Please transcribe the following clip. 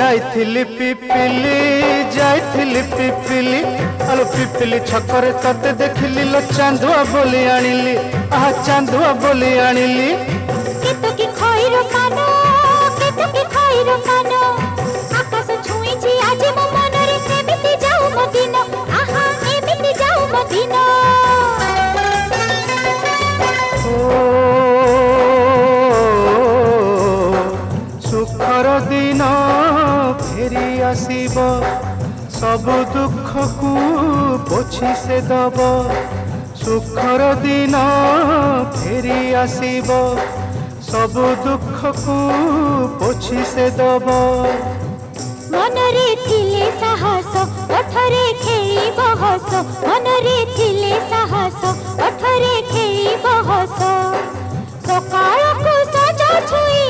जाइथिली पिपिली जाइथिली पिपिली आलो पिपिली छकरे तते देखिली लो चांदुआ बोली आनिली आहा चांदुआ बोली आनिली केतो की खइरो कानो केतो की खइरो कानो आकाश छुईची आज मो मनरे एमिति जाऊ मदिनो आहा एमिति जाऊ मदिनो सुखर दिन फेरी आसीब सब दुख को पोछि से दब सुखर दिन फेरी आसीब सब दुख को पोछि से दब मनरे थिले साहस ओठरे खेली बहस मनरे थिले साहस ओठरे खेली बहस सकाळ को सजा छुई